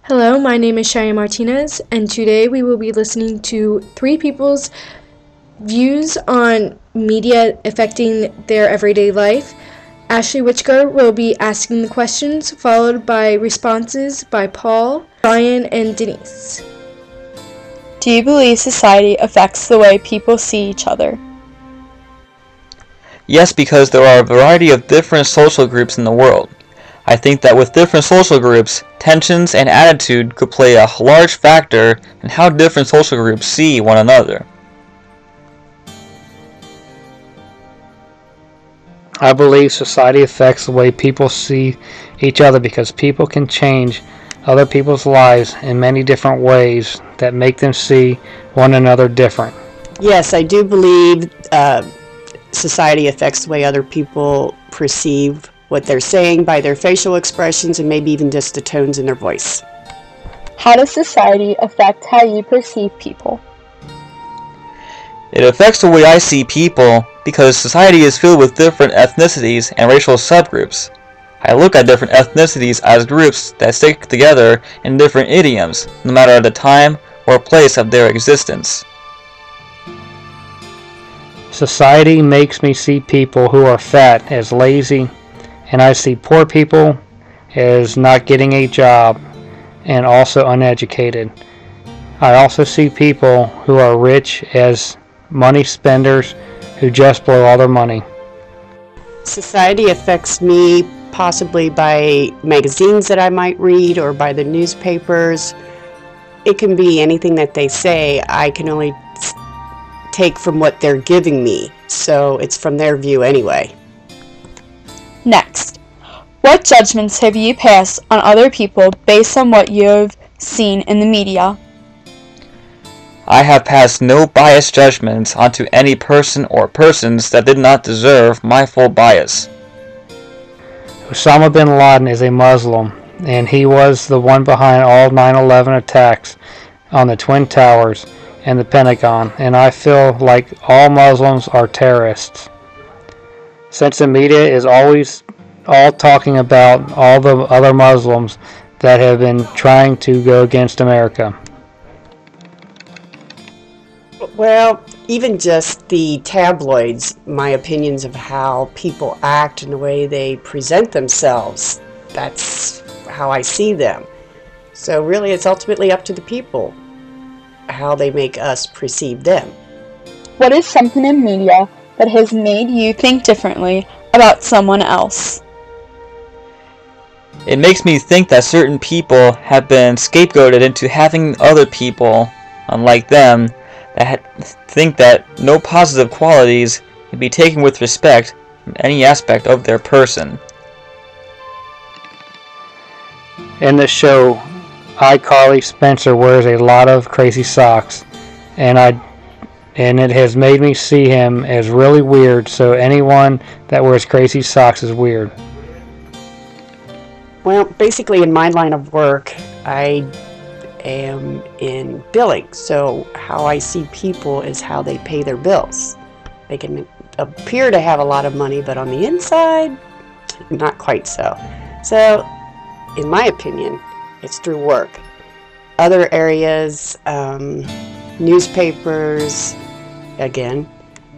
Hello, my name is Shaya Martinez, and today we will be listening to three people's views on media affecting their everyday life. Ashley Witchgar will be asking the questions, followed by responses by Paul, Brian, and Denise. Do you believe society affects the way people see each other? Yes, because there are a variety of different social groups in the world. I think that with different social groups, tensions and attitude could play a large factor in how different social groups see one another. I believe society affects the way people see each other because people can change other people's lives in many different ways that make them see one another different. Yes, I do believe society affects the way other people perceive what they're saying by their facial expressions and maybe even just the tones in their voice. How does society affect how you perceive people? It affects the way I see people because society is filled with different ethnicities and racial subgroups. I look at different ethnicities as groups that stick together in different idioms, no matter the time or place of their existence. Society makes me see people who are fat as lazy, and I see poor people as not getting a job and also uneducated. I also see people who are rich as money spenders who just blow all their money. Society affects me possibly by magazines that I might read or by the newspapers. It can be anything that they say. I can only take from what they're giving me, so it's from their view anyway. Next, what judgments have you passed on other people based on what you've seen in the media? I have passed no biased judgments onto any person or persons that did not deserve my full bias. Osama bin Laden is a Muslim, and he was the one behind all 9/11 attacks on the Twin Towers and the Pentagon, and I feel like all Muslims are terrorists. Since the media is always all talking about all the other Muslims that have been trying to go against America. Well, even just the tabloids, my opinions of how people act and the way they present themselves, that's how I see them. So really it's ultimately up to the people, how they make us perceive them. What is something in media that has made you think differently about someone else? It makes me think that certain people have been scapegoated into having other people, unlike them, that think that no positive qualities can be taken with respect from any aspect of their person. In the show, iCarly, Spencer wears a lot of crazy socks, and it has made me see him as really weird, so anyone that wears crazy socks is weird. Well, basically in my line of work, I am in billing, so how I see people is how they pay their bills. They can appear to have a lot of money, but on the inside, not quite so. So, in my opinion, it's through work. Other areas, newspapers, again,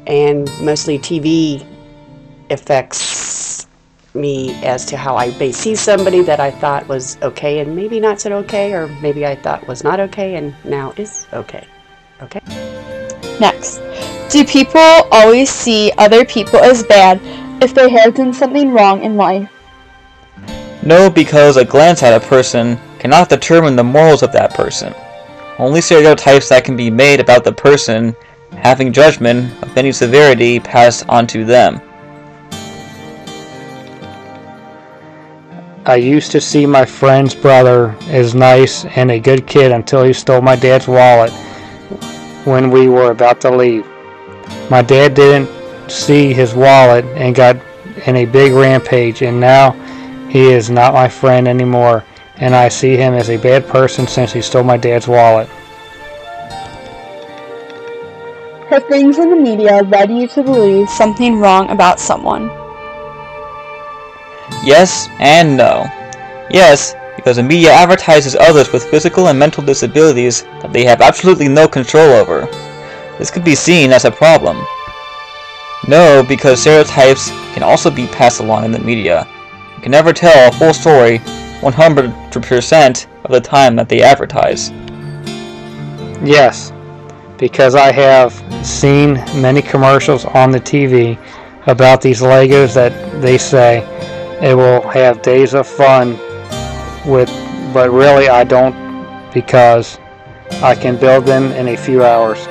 and mostly TV affects me as to how I may see somebody that I thought was okay and maybe not so okay, or maybe I thought was not okay and now is okay. Okay? Next, do people always see other people as bad if they have done something wrong in life? No, because a glance at a person cannot determine the morals of that person. Only stereotypes that can be made about the person having judgment of any severity passed on to them. I used to see my friend's brother as nice and a good kid until he stole my dad's wallet when we were about to leave. My dad didn't see his wallet and got in a big rampage, and now he is not my friend anymore, and I see him as a bad person since he stole my dad's wallet. Have things in the media led you to believe something wrong about someone? Yes and no. Yes, because the media advertises others with physical and mental disabilities that they have absolutely no control over. This could be seen as a problem. No, because stereotypes can also be passed along in the media. You can never tell a full story 100% of the time that they advertise. Yes, because I have seen many commercials on the TV about these Legos that they say it will have days of fun with, but really I don't, because I can build them in a few hours.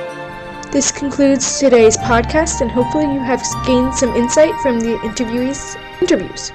This concludes today's podcast, and hopefully you have gained some insight from the interviewees' interviews.